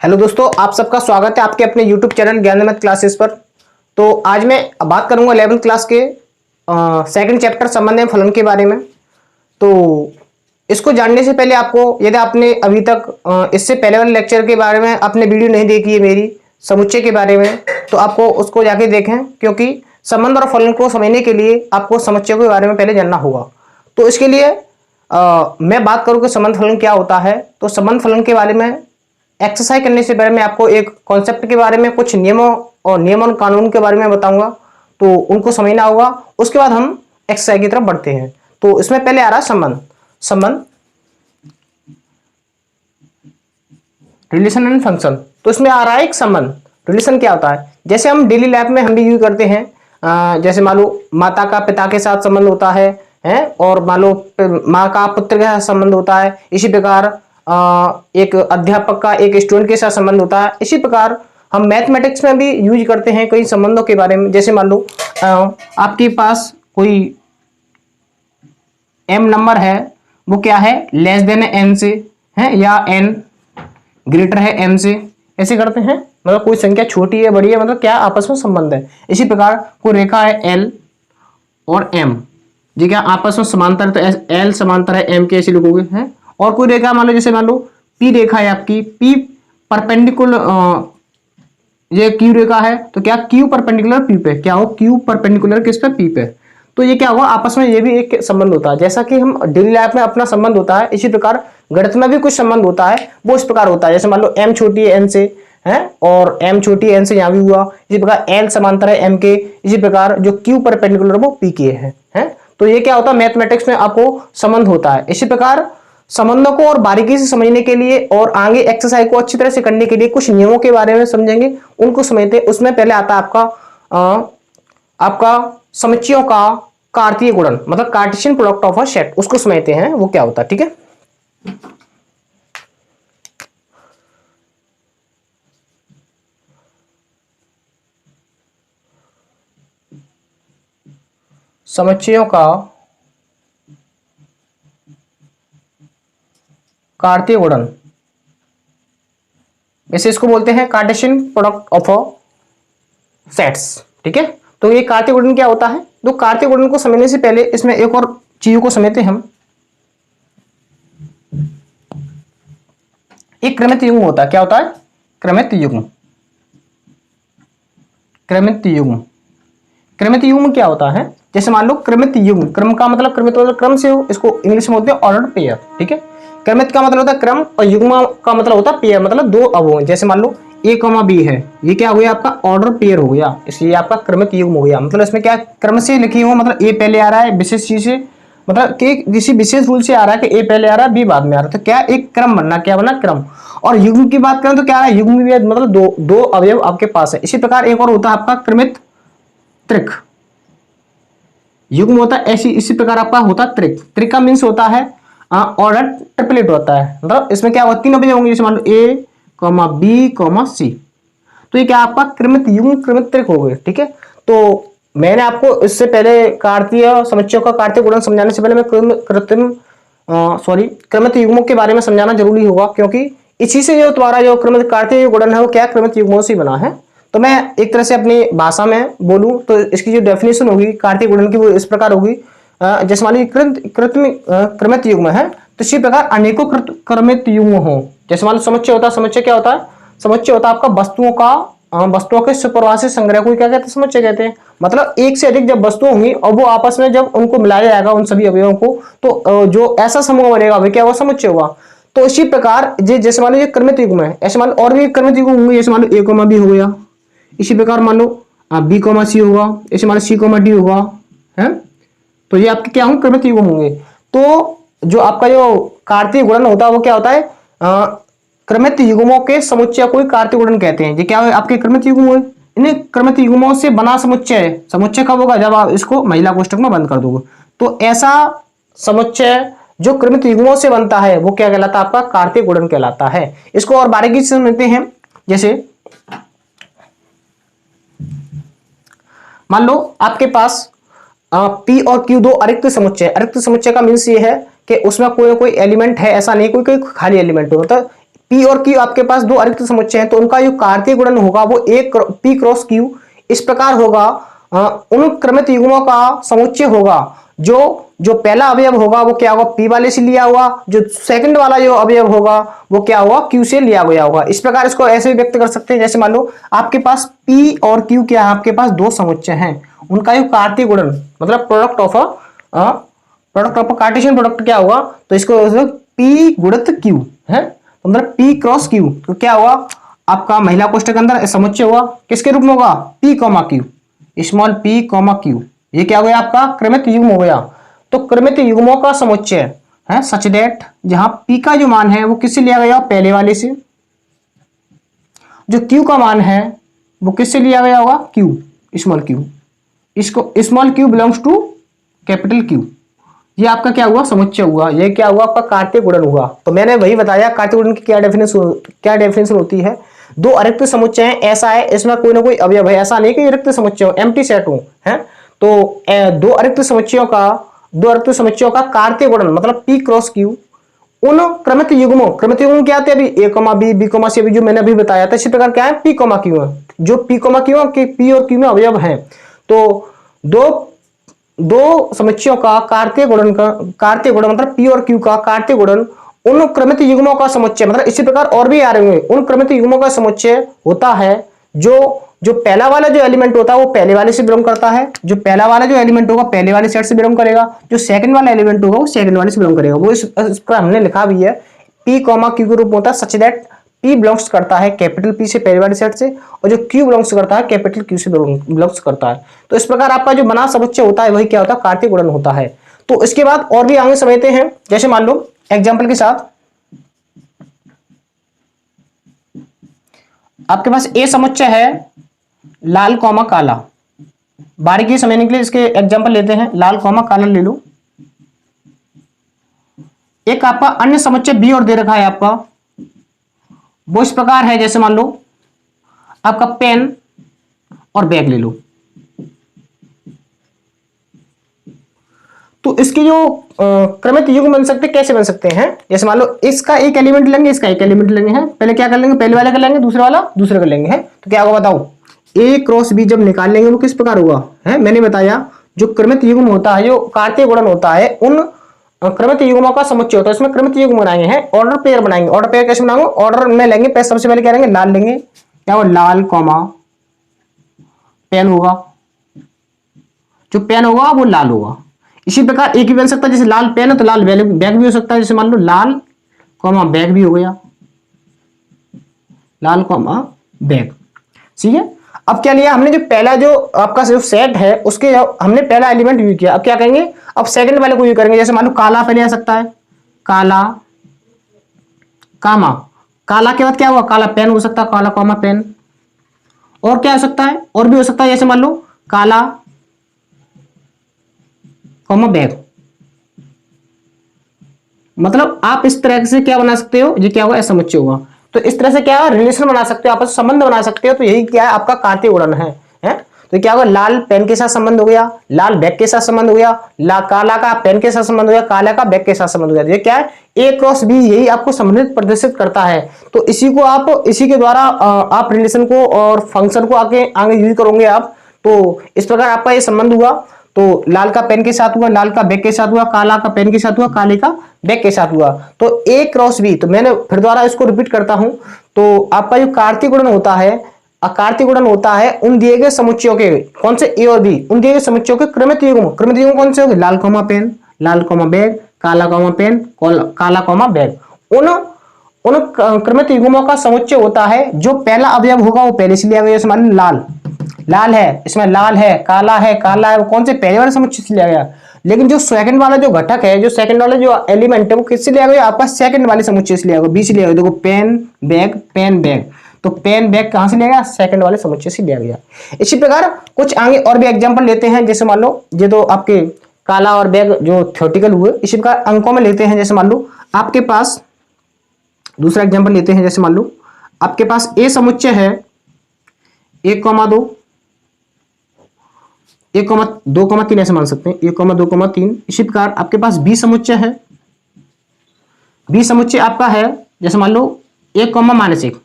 Hello दोस्तों, आप सबका स्वागत है आपके अपने यूट्यूब चैनल ज्ञान मैथ क्लासेस पर। तो आज मैं बात करूंगा 11th क्लास के सेकंड चैप्टर संबंध में फलन के बारे में। तो इसको जानने से पहले आपको, यदि आपने अभी तक इससे पहले वाले लेक्चर के बारे में आपने वीडियो नहीं देखी है मेरी समुच्चय के बारे में, तो आपको उसको जाके देखें, क्योंकि संबंध और फलन को समझने के लिए आपको समुच्चय के बारे में पहले जानना होगा। तो इसके लिए मैं बात करूँ कि संबंध फलन क्या होता है। तो संबंध फलन के बारे में एक्सरसाइज करने से पहले मैं आपको एक कॉन्सेप्ट के बारे में, कुछ नियमों और कानून के बारे में बताऊंगा, तो उनको समझना होगा। उसके बाद हम एक्सरसाइज की तरफ बढ़ते हैं। तो इसमें पहले आ रहा है संबंध रिलेशन एंड फंक्शन। तो इसमें आ रहा है एक संबंध। रिलेशन क्या होता है, जैसे हम डेली लाइफ में हम भी यूज करते हैं। जैसे मान लो माता का पिता के साथ संबंध होता है, और मान लो माँ का पुत्र के साथ संबंध होता है। इसी प्रकार एक अध्यापक का एक स्टूडेंट के साथ संबंध होता है। इसी प्रकार हम मैथमेटिक्स में भी यूज करते हैं कई संबंधों के बारे में। जैसे मान लो आपके पास कोई m नंबर है, वो क्या है, लेस देन n से है, या n ग्रेटर है m से, ऐसे करते हैं। मतलब कोई संख्या छोटी है बड़ी है, मतलब क्या आपस में संबंध है। इसी प्रकार कोई रेखा है l और m, जी क्या आपस में समांतर, तो l समांतर है m के, ऐसे लिखोगे हैं। और कोई रेखा मान लो, जैसे मान लो P रेखा है आपकी, P परपेंडिकुलर, ये Q रेखा है, तो क्या Q परपेंडिकुलर P पे, क्या हो Q परपेंडिकुलर किस पे, P पे। तो ये क्या होगा, आपस में ये भी एक संबंध होता है। जैसा कि हम डेली लाइफ में अपना संबंध होता है, इसी प्रकार गणित में भी कुछ संबंध होता है, वो इस प्रकार होता है। जैसे मान लो m छोटी है n से है, और m छोटी है n से यहाँ भी हुआ। इसी प्रकार l समांतर है m के, इसी प्रकार जो Q परपेंडिकुलर वो P के है। तो ये क्या होता है, मैथमेटिक्स में आपको संबंध होता है। इसी प्रकार संबंधों को और बारीकी से समझने के लिए और आगे एक्सरसाइज को अच्छी तरह से करने के लिए कुछ नियमों के बारे में समझेंगे, उनको समझते। उसमें पहले आता है आपका समुच्चयों का कार्तीय गुणन, मतलब Cartesian product of a set, उसको समझते हैं वो क्या होता है। ठीक है, समुच्चयों का कार्तीय गुणन, वैसे इसको बोलते हैं Cartesian product of a sets. ठीक है, तो ये कार्तीय गुणन क्या होता है। तो कार्तीय गुणन को समझने से पहले इसमें एक और चीजों को समझते हैं हम। एक क्रमित युग्म होता है, क्या होता है, क्रमित युग्म। क्रमित युग्म, क्रमित युग्म क्या होता है, जैसे मान लो क्रमित युग्म, क्रम का मतलब क्रमित मतलब क्रम से हो, इसको इंग्लिश में बोलते हैं ऑर्डर पेयर। ठीक है, क्रमित का मतलब होता है क्रम, और युग्म का मतलब होता है पेयर, मतलब दो अवयव। जैसे मान लो a, b है, ये क्या हो गया आपका ऑर्डर पेयर हो गया, इसलिए आपका क्रमित युग्म हो गया। मतलब इसमें क्या क्रम से लिखी हो, मतलब a पहले आ रहा है विशेष चीज से, मतलब कि किसी विशेष रूल से आ रहा है कि a पहले आ रहा है b बाद में आ रहा है, तो क्या एक क्रम बनना, क्या बना क्रम। और युग्म की बात करें तो क्या है, युग्म भी मतलब दो अवयव आपके पास है। इसी प्रकार एक और होता है आपका क्रमित त्रिक। युग्म होता है ऐसी, इसी प्रकार आपका होता है त्रिक। त्रिक का मीन्स होता है ऑर्डर ट्रिपलेट होता है, मतलब इसमें क्या होगा, तीन अवयव होंगे। जैसे मान लो a, b, c, तो ये क्या आपका क्रमित युग्म, क्रमित त्रिक हो गए। ठीक है, तो मैंने आपको इससे पहले कार्तीय समुच्चयों का कार्तीय गुणन समझाने से पहले मैं क्रमित युग्मों के बारे में समझाना जरूरी होगा, क्योंकि इसी से जो तुम्हारा जो क्रमित कार्तीय गुणन है वो क्या क्रमित युग्मों से बना है। तो मैं एक तरह से अपनी भाषा में बोलूं तो इसकी जो डेफिनेशन होगी कार्तीय गुणन की, वो इस प्रकार होगी। जैसे मान लीजिए क्रमित युग्म है, तो इसी प्रकार अनेकों क्रमित युग्म हो। जैसे मान लो समुच्चय होता है, समुच्चय क्या होता है, समुच्चय होता है आपका वस्तुओं के सुपरवासी संग्रह को क्या कहते हैं, समुच्चय कहते हैं। मतलब एक से अधिक जब वस्तु होंगी और वो आपस में जब उनको मिलाया जाएगा उन सभी अवयवों को, तो जो ऐसा समूह बनेगा वह क्या हुआ, समुच्चय हुआ। तो इसी प्रकार जैसे मान लो ये क्रमित युग्म है, ऐसे मान लो और भी क्रमित युग्म होंगे। जैसे मान लो a, b हो गया, इसी प्रकार मान लो b, c होगा, ऐसे मान लो c, d होगा, है। तो ये आपके क्या होंगे, क्रमित युग्म होंगे। तो जो आपका जो कार्तीय गुणन होता है वो क्या होता है, क्रमित युग्मों के समुच्चय को कार्तीय गुणन कहते हैं। ये क्या है, आपके क्रमित युग्म हुए, इन्हें क्रमित युग्मों से बना समुच्चय। समुच्चय कब होगा, जब आप इसको महिला कोष्ठक में बंद कर दोगे। तो ऐसा समुच्चय जो क्रमित युग्मों से बनता है वो क्या कहलाता है, आपका कार्तीय गुणन कहलाता है। इसको और बारीकी से समझते हैं। जैसे मान लो आपके पास P और Q दो अरिक्त समुच्चय। अरिक्त समुच्चय का मीन्स ये है कि उसमें कोई एलिमेंट है, ऐसा नहीं कोई खाली एलिमेंट हो। मतलब P और Q आपके पास दो अरिक्त समुच्चय हैं, तो उनका जो कार्तीय गुणन होगा वो एक P क्रॉस Q इस प्रकार होगा। उन क्रमित युग्मों का समुच्चय होगा, जो पहला अवयव होगा वो क्या होगा, P वाले से लिया हुआ, जो सेकंड वाला जो अवयव होगा वो क्या होगा, Q से लिया गया होगा। इस प्रकार इसको ऐसे भी व्यक्त कर सकते हैं, जैसे मान लो आपके पास P और Q क्या है, आपके पास दो समुच्चय हैं, उनका जो कार्तीय गुणन मतलब प्रोडक्ट ऑफ कार्टेशियन प्रोडक्ट क्या होगा, तो इसको P गुणित Q है, तो मतलब P क्रॉस Q, तो क्या होगा आपका महिला कोष्ठक के अंदर समुच्चय होगा, किसके रूप में होगा, P comma Q, small p comma Q, ये क्या हो गया आपका क्रमित युग्म हो गया। तो क्रमित युग्मों का समुच्चय है सच दैट जहां P का जो मान है वो किससे लिया गया, पहले वाले से, जो Q का मान है वो किससे लिया गया होगा, Q स्मॉल q, इसको small q belongs to capital Q, ये आपका क्या हुआ, समुच्चय हुआ, ये क्या हुआ आपका कार्तीय गुणन हुआ। तो मैंने वही बताया कार्तीय गुणन की क्या डेफिनेशन होती है, दो अरिक्त समुच्चय हैं, ऐसा है इसमें कोई ना कोई अवयव है, ऐसा नहीं कि रिक्त समुच्चय हो, एम्प्टी सेट हो, है। तो दो अरिक्त समुच्चयों का कार्तीय गुणन मतलब P क्रॉस Q उन क्रमित युग्मों क्या आते हैं अभी A comma B, B comma C, अभी जो मैंने अभी बताया था, इसी प्रकार क्या है P कॉमा Q है, जो P कॉमा Q के P और Q में अवयव हैं। तो दो समुच्चयों का कार्तीय गुणन मतलब P और Q का कार्तीय गुणन उन क्रमित युग्मों का समुच्चय, मतलब इसी प्रकार और भी आ रहे होंगे, उन क्रमित युग्मों का समुच्चय होता है, जो पहला वाला जो एलिमेंट होता है वो पहले वाले से बिलोंग करता है, जो पहला वाला जो एलिमेंट होगा पहले वाले सेट से बिलोंग करेगा, जो सेकंड वाला एलिमेंट होगा वो सेकंड वाले से बिलोंग करेगा। वो इस पर हमने लिखा भी है, P कॉमा Q के रूप में होता है सच दैट P बिलोंग्स करता है कैपिटल P से पहले वाले सेट से, और जो Q बिलोंग्स करता है कैपिटल Q से बिलोंग्स करता है। तो इस प्रकार आपका जो बना समुच्चय होता है वही क्या होता है, कार्तीय गुणन होता है। तो इसके बाद और भी आगे समझते हैं, जैसे मान लो एग्जाम्पल के साथ आपके पास ए समुच्चय है लाल कॉमा काला, बारीकी समझने के लिए इसके एग्जांपल लेते हैं, लाल कॉमा काला ले लो। एक आपका अन्य समुच्चय बी और दे रखा है आपका, वो इस प्रकार है, जैसे मान लो आपका पेन और बैग ले लो। तो इसके जो क्रमित युग्म बन सकते कैसे बन सकते हैं, जैसे मान लो इसका एक एलिमेंट लेंगे, इसका एक एलिमेंट लेंगे, है पहले क्या कर लेंगे, पहले वाला कर लेंगे, दूसरा वाला दूसरा कर लेंगे, है। तो क्या होगा बताओ, ए क्रॉस बी जब निकाल लेंगे वो किस प्रकार होगा, है मैंने बताया जो क्रमित युग्म होता है, जो कार्तीय गुणन होता है, उन क्रमित युग्मों का समुच्चय होता है, इसमें क्रमित युग्म बनाएंगे, हैं ऑर्डर पेयर बनाएंगे। ऑर्डर पेयर कैसे बनाएंगे, ऑर्डर में लेंगे, पहले सबसे पहले क्या लेंगे, लाल लेंगे, क्या होगा लाल कॉमा पेन होगा, जो पेन होगा वो लाल होगा। इसी प्रकार एक भी बन सकता है, जैसे लाल पेन है तो लाल बैग भी हो सकता है, जैसे मान लो लाल कॉमा बैग भी हो गया, लाल कॉमा बैग, ठीक है। अब क्या लिया हमने, जो पहला जो आपका जो सेट है उसके हमने पहला एलिमेंट यूज किया, अब क्या करेंगे, अब सेकंड वाले को यूज करेंगे, जैसे मान लो काला पहले आ सकता है, काला कामा, काला के बाद क्या हुआ, काला पेन हो सकता है, काला कॉमा पेन, और क्या हो सकता है, और भी हो सकता है, जैसे मान लो काला कॉमा बैग। मतलब आप इस तरह से क्या बना सकते हो, ये क्या होगा, ऐसा समुच्चय होगा। तो इस तरह से क्या रिलेशन बना सकते हो, आपस संबंध बना सकते हो, तो यही क्या है आपका कार्तीय गुणन है। तो क्या होगा, लाल पेन के साथ संबंध हो गया, लाल बैग के साथ संबंध हो गया, काला का पेन के साथ संबंध हो गया, काला का बैग के साथ संबंध हो गया। ये क्या है, ए क्रॉस बी, यही आपको संबंधित प्रदर्शित करता है। तो इसी के द्वारा आप रिलेशन को और फंक्शन को आगे यूज करोगे आप। तो इस प्रकार आपका ये संबंध हुआ, तो लाल का पेन के साथ हुआ, लाल का बैग के साथ हुआ, काला का पेन के साथ हुआ, काले का बैग के साथ हुआ। तो ए क्रॉस बी, तो मैंने फिर द्वारा इसको रिपीट करता हूं, तो आपका जो कार्तीय गुणन होता है, कार्तीय गुणन होता है उन दिए गए समुच्चयों के, कौन से ए और बी, उन दिए गए समुच्चयों के क्रमित युग्म कौन से होंगे, लाल कॉमा पेन, लाल कॉमा बैग, काला कॉमा पेन, काला कॉमा बैग। उन क्रमित युग्मों का समुच्चय होता है, जो पहला अवयव होगा वो पहले से लिया गया, जैसे मान लो लाल है, इसमें लाल है, काला है, वो कौन से पहले वाले समुच्चय से लिया गया। लेकिन जो सेकंड वाला जो घटक है, जो सेकंड वाला जो एलिमेंट है वो किससे लिया गया, आपका सेकंड वाले समुच्चय से लिया गया, बी से लिया गया। देखो पेन बैग, तो पेन बैग कहां से लिया गया, सेकंड वाले समुच्चय से लिया गया। इसी प्रकार कुछ आगे और भी एग्जांपल लेते हैं, जैसे मान लो ये तो आपके काला और बैग जो थ्योरेटिकल हुए, इसी प्रकार अंकों में लेते हैं, जैसे मान लो आपके पास दूसरा एग्जांपल लेते हैं, जैसे मान लो आपके पास ए समुच्चय है 1,2 1,2,3 ऐसे मान सकते हैं, 1,2,3। इसी प्रकार आपके पास बी समुच्चय है, बी समुच्चय आपका है, जैसे मान लो एक कॉमा मानसिक।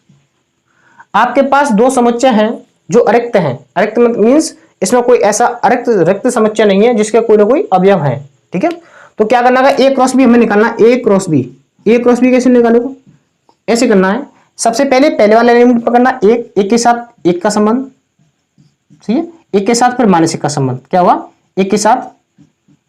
आपके पास दो समुच्चय हैं जो अरिक्त हैं, अरिक्त मीन्स इसमें कोई ऐसा अरिक्त रिक्त समुच्चय नहीं है जिसके कोई ना कोई अवयव है, ठीक है। तो क्या करना है, ए क्रॉस बी हमें निकालना, ए क्रॉस बी। ए क्रॉस बी कैसे निकालोगे, ऐसे करना है, सबसे पहले पहले वाला एलिमेंट पकड़ना, एक, एक के साथ एक का संबंध, ठीक है, एक के साथ फिर मानसिक का संबंध, क्या हुआ, एक के साथ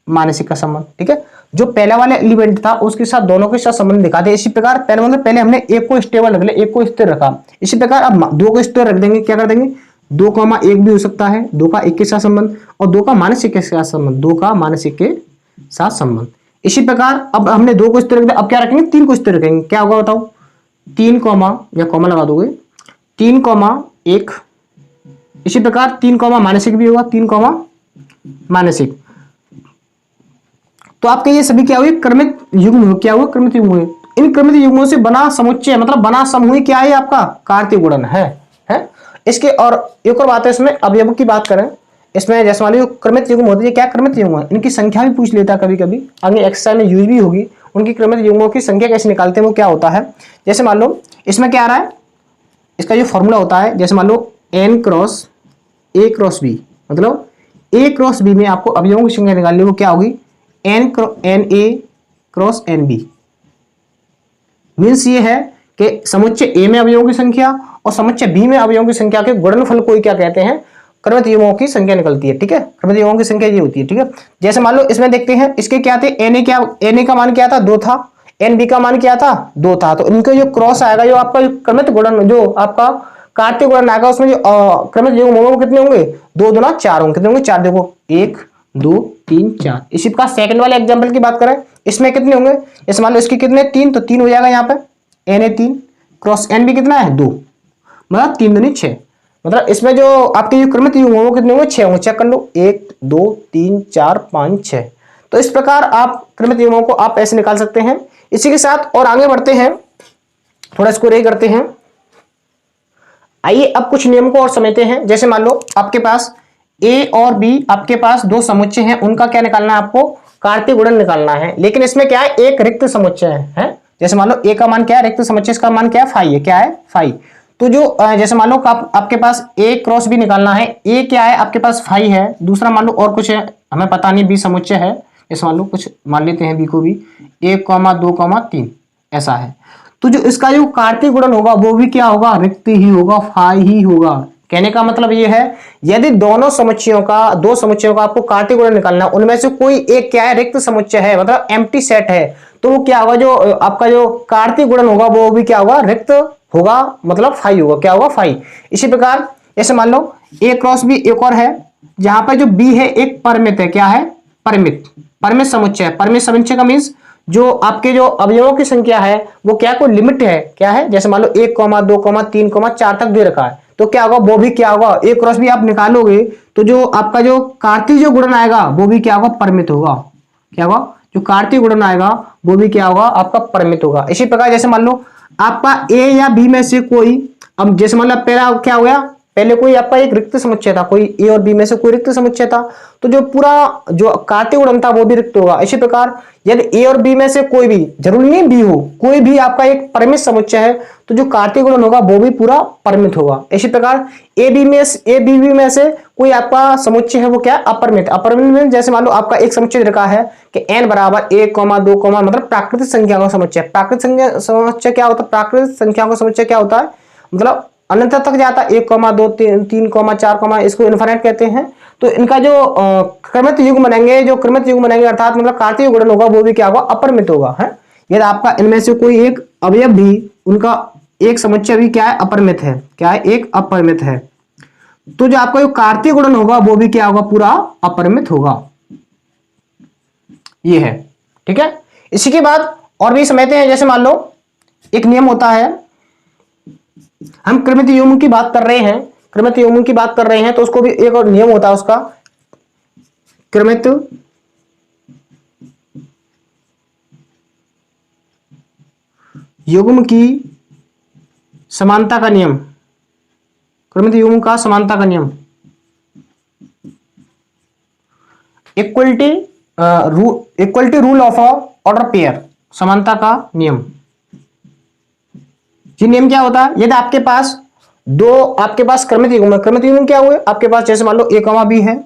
मानसिक का संबंध, ठीक है। जो पहला वाला एलिमेंट था उसके साथ दोनों के साथ संबंध दिखाते हैं। इसी प्रकार पहले मतलब पहले हमने एक को स्टेबल रख लिया, एक को स्थिर रखा, इसी प्रकार अब दो को स्थिर रख देंगे, क्या कर देंगे, दो कॉमा एक भी हो सकता है, दो का एक के साथ संबंध और दो का मानसिक के साथ संबंध, दो का मानसिक के साथ संबंध। इसी प्रकार अब हमने दो को स्थिर रख दिया, अब क्या रखेंगे, तीन को स्थिर रखेंगे, क्या होगा बताओ, तीन कॉमा या कॉमा लगा दोगे, तीन कॉमा एक। इसी प्रकार तीन कॉमा मानसिक भी होगा, तीन कॉमा मानसिक। तो आपके ये सभी क्या हुए, क्रमित युग्म, क्या हुए, क्रमित युग्म हुए। इन क्रमित युग्मों से बना समुच्चय मतलब बना समूह क्या है, आपका कार्तीय गुणन है। इसके और एक और बात है, इसमें अवयव की बात करें, इसमें जैसे मान लो क्रमित युग्म होती है, क्या क्रमित युग्म है, इनकी संख्या भी पूछ लेता है कभी कभी, आगे एक्सरसाइज में यूज भी होगी। उनकी क्रमित युग्मों की संख्या कैसे निकालते हैं, वो क्या होता है, जैसे मान लो इसमें क्या आ रहा है, इसका जो फॉर्मूला होता है, जैसे मान लो N cross A cross B, मतलब ए क्रॉस बी में आपको अवयवों की संख्या निकालनी है, वो क्या होगी, n A cross n B. मीन्स ये है कि समुच्चय ए में अवयवों की संख्या और समुच्चय बी में अवयवों की संख्या के गुणनफल को ही क्या कहते हैं, क्रमित युग्मों की संख्या निकलती है, ठीक है। क्रमित युग्मों की संख्या ये होती है, ठीक है। जैसे मान लो इसमें देखते हैं, इसके क्या थे, एन ए का मान क्या था, दो था, एन बी का मान क्या था, दो था। तो इनका जो क्रॉस आएगा, जो आपका क्रमित गुणन, जो आपका कार्तीय गुणन आएगा, उसमें जो क्रमित युग्म होंगे वो कितने होंगे, दो दुना चार होंगे, कितने होंगे, चार। देखो एक दो तीन चार। इसी प्रकार सेकंड वाले एग्जांपल की बात करें, इसमें कितने होंगे, जैसे मान लो इसके कितने, तीन, तो तीन हो जाएगा यहाँ पे, एन ए तीन क्रॉस एन बी कितना है, दो, मतलब तीन दूनी छह। मतलब इसमें जो आपके जो क्रमित युग्म होंगे वो कितने होंगे, छह होंगे। चेक कर लो, एक दो तीन चार पांच छह। तो इस प्रकार आप क्रमित युग्मों को आप ऐसे निकाल सकते हैं। इसी के साथ और आगे बढ़ते हैं, थोड़ा इसको रे करते हैं। आइए अब कुछ नियम को और समझते हैं। जैसे मान लो आपके पास ए और बी, आपके पास दो समुच्चय हैं, उनका क्या निकालना है, आपको कार्तीय गुणन निकालना है। लेकिन इसमें क्या है, एक रिक्त समुच्चय है। जैसे मान लो ए का मान क्या है, रिक्त समुच्चय, इसका मान क्या है, फाई है, क्या है, फाई। तो जो जैसे मान लो आपके पास ए क्रॉस बी निकालना है, ए क्या है आपके पास, फाई है। दूसरा मान लो और कुछ है, हमें पता नहीं, बी समुच्चय है, जैसे मान लो कुछ मान लेते हैं बी को भी, 1,2,3 ऐसा है। तो जो इसका जो कार्तीय गुणन होगा वो भी क्या होगा, रिक्त ही होगा, फाई ही होगा। कहने का मतलब ये है, यदि दोनों समुच्चयों का, दो समुच्चयों का आपको कार्तीय गुणन निकालना है, उनमें से कोई एक क्या है, रिक्त समुच्चय है, मतलब एम्प्टी सेट है, तो वो क्या होगा, जो आपका जो कार्तीय गुणन होगा वो भी क्या होगा, रिक्त होगा, मतलब फाई होगा, क्या होगा, फाई। इसी प्रकार जैसे मान लो ए क्रॉस बी एक और है, जहां पर जो बी है एक परिमित है, क्या है, परिमित, परिमित समुच्चय। परिमित समुच्चय का मीन्स जो आपके जो अवयवों की संख्या है वो क्या, कोई लिमिट है, क्या है, जैसे मान लो 1,2,3,4 तक दे रखा है, तो क्या होगा, वो भी क्या होगा, ए क्रॉस भी आप निकालोगे तो जो आपका जो कार्तीय जो गुणन आएगा वो भी क्या होगा, परिमित होगा। क्या होगा, जो कार्तीय गुणन आएगा वो भी क्या होगा, आपका परिमित होगा। इसी प्रकार जैसे मान लो आपका ए या बी में से कोई, अब जैसे मान लो पहला क्या हो गया, पहले कोई आपका एक रिक्त समुच्चय था, कोई ए और बी में से कोई रिक्त समुच्चय था, तो जो पूरा जो कार्तीय गुणन था वो भी रिक्त होगा। इसी प्रकार यदि ए और बी में से कोई भी, जरूरी नहीं बी हो, कोई भी आपका एक परिमित समुच्चय है, तो जो कार्तीय गुणन होगा वो भी पूरा परिमित होगा। इसी प्रकार ए बी में से कोई आपका समुच्चय है वो क्या, अपरिमित। अपरिमित में जैसे मान लो आपका एक समुच्चय रखा है कि n बराबर 1,2, मतलब प्राकृतिक संख्या का समुच्चय। प्राकृतिक समुच्चय क्या होता है, प्राकृतिक संख्या का समुच्चय क्या होता है, मतलब अनंत तक जाता है, 1,2 3 4, इसको इनफाइनाइट कहते हैं। तो इनका जो क्रमित युग्म बनेंगे, जो क्रमित युग्म बनेंगे अर्थात मतलब कार्तीय गुणन होगा वो भी क्या होगा, अपरिमित होगा है। यदि आपका इनमें से कोई एक अवयव भी, उनका एक समुच्चय भी क्या है, अपरिमित है, क्या है, एक अपरिमित है, तो जो आपका जो कार्तीय गुणन होगा वो भी क्या होगा, पूरा अपरिमित होगा। ये है, ठीक है। इसी के बाद और भी समझते हैं। जैसे मान लो एक नियम होता है, हम क्रमित युग्म की बात कर रहे हैं, क्रमित युग्म की बात कर रहे हैं, तो उसको भी एक और नियम होता है उसका, क्रमित युग्म की समानता का नियम, क्रमित युग्म का समानता का नियम, equality rule of order pair, समानता का नियम। ये नियम क्या होता है, यदि आपके पास आपके पास क्रमित युग्म है, क्रमित युग्म क्या हुए आपके पास, जैसे मान लो a कॉमा बी है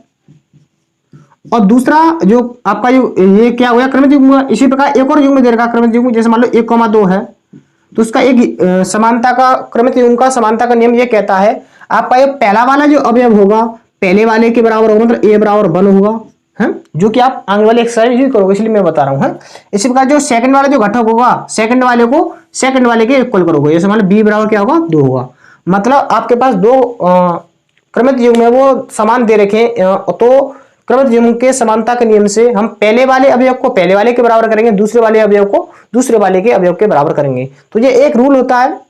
और दूसरा जो आपका ये क्या हुआ क्रमित युग्म हुआ। इसी प्रकार एक और युग्म दे रखा क्रमित युग्म, जैसे मान लो 1,2 है, तो उसका एक समानता का क्रमित युग्म का समानता का नियम ये कहता है आपका ये पहला वाला जो अवयव होगा पहले वाले के बराबर होगा, मतलब a बराबर 1 होगा है, जो कि आप आगे वाले एक्सरसाइज यूज करोगे, इसलिए मैं बता रहा हूं है। इसी प्रकार जो सेकंड वाला जो घटक होगा सेकंड वाले को सेकंड वाले के इक्वल करोगे, जैसे मान लो b बराबर क्या होगा 2 होगा। मतलब आपके पास दो क्रमित युग्म है वो समान दे रखे तो क्रमित युग्म के समानता के नियम से हम पहले वाले अवयव को पहले वाले के बराबर करेंगे, दूसरे वाले अवयव को दूसरे वाले के अवयव के बराबर करेंगे। तो ये एक रूल होता है।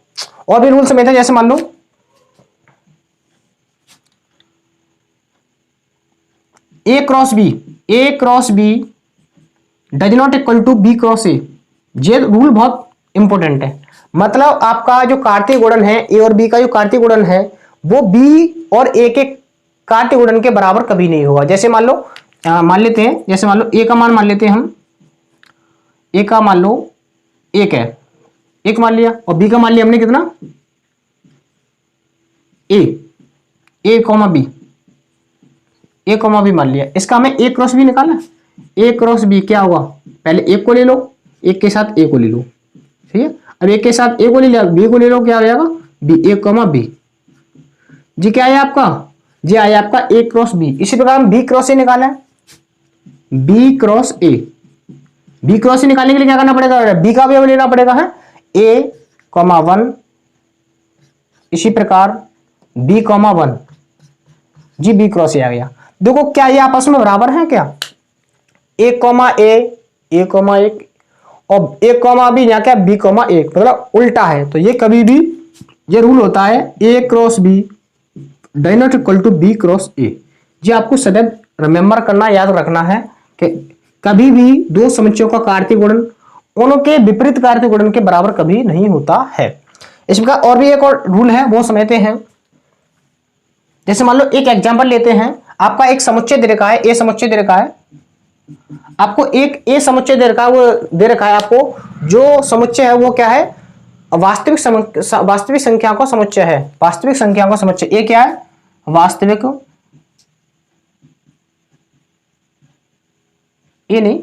और भी रूल समझते हैं, जैसे मान लो A cross B does not equal to B cross A. ये रूल बहुत इंपॉर्टेंट है। मतलब आपका जो कार्तीय गुणन है ए और बी का जो कार्तीय गुणन है वो बी और ए के कार्तीय गुणन के बराबर कभी नहीं होगा। जैसे मान लो मान लेते हैं, जैसे मान लो ए का मान मान लेते हैं हम, ए का मान लो 1 है, 1 मान लिया, और बी का मान लिया हमने कितना ए कॉमा बी, ए कॉमा बी मान लिया। इसका हमें ए क्रॉस बी निकालना, ए क्रॉस बी क्या होगा, पहले एक को ले लो, एक के साथ ए को ले लो, ठीक है। अब एक के साथ ए को ले लिया, बी को ले लो, क्या हो जाएगा बी, ए कॉमा बी। जी क्या है आपका, जी आया आपका ए क्रॉस बी। इसी प्रकार हम बी क्रॉस ए निकाला है, B cross A. B cross A निकालने के लिए क्या करना पड़ेगा, बी का अवयव लेना पड़ेगा है ए कॉमा 1, इसी प्रकार बी कॉमा 1, जी बी क्रॉस ए आ गया। देखो क्या ये आपस में बराबर है क्या, ए कॉमा ए कॉमा 1 और ए कॉमा बी, यहाँ क्या बी कॉमा 1, मतलब उल्टा है। तो ये कभी भी ये रूल होता है A cross B does not equal to B cross A. जी आपको सदैव रिमेंबर करना, याद रखना है कि कभी भी दो समुच्चयों का कार्तीय गुणन उनके विपरीत कार्तीय गुणन के बराबर कभी नहीं होता है। इस प्रकार और भी एक और रूल है वो समझते हैं। जैसे मान लो एक एग्जांपल लेते हैं, आपका एक समुच्चय दे रखा है, ए समुच्चय दे रखा है, आपको एक ए समुच्चय दे रखा है, वो दे रखा है आपको जो समुच्चय है वो क्या है, वास्तविक संख्याओं का समुच्चय है, वास्तविक संख्याओं का समुच्चय। ए क्या है, वास्तविक, ए नहीं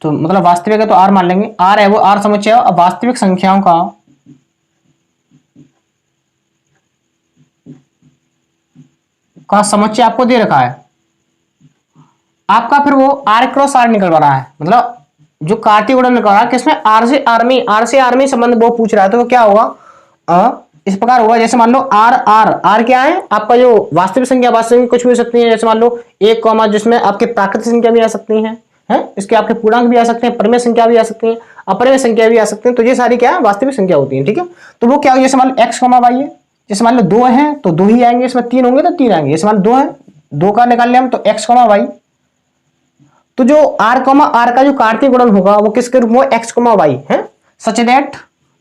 तो मतलब वास्तविक है तो आर मान लेंगे, आर है वो आर समुच्चय है। अब वास्तविक संख्याओं का समुच्चय आपको दे रखा है, आपका फिर वो आर क्रॉस आर निकल रहा है, मतलब जो कार्तीय गुणन निकल रहा है किसमें, आर से आर में संबंध वो पूछ रहा है, तो वो क्या होगा इस प्रकार होगा। जैसे मान लो आर क्या है आपका जो वास्तविक संख्या, वास्तविक कुछ भी हो सकती है, जैसे मान लो एक कॉमा जिसमें आपके प्राकृतिक संख्या भी आ सकती हैं, इसके आपके पूर्णांक भी आ सकते हैं, परिमेय संख्या भी आ सकती है, अपरिमेय संख्या भी आ सकती है, तो ये सारी क्या है वास्तविक संख्या होती है, ठीक है। तो वो क्या हो, जैसे मान लो एक्स कॉमा वाई है, जैसे मान लो 2 है तो 2 ही आएंगे, इसमें 3 होंगे तो 3 आएंगे, जैसे मान लो 2 है 2 का निकाल लिया हम तो एक्स कॉमा वाई। तो जो आर कॉमा आर का जो कार्तीय गुणन होगा वो किसके रूप में, एक्स कॉमा वाई है, सच दैट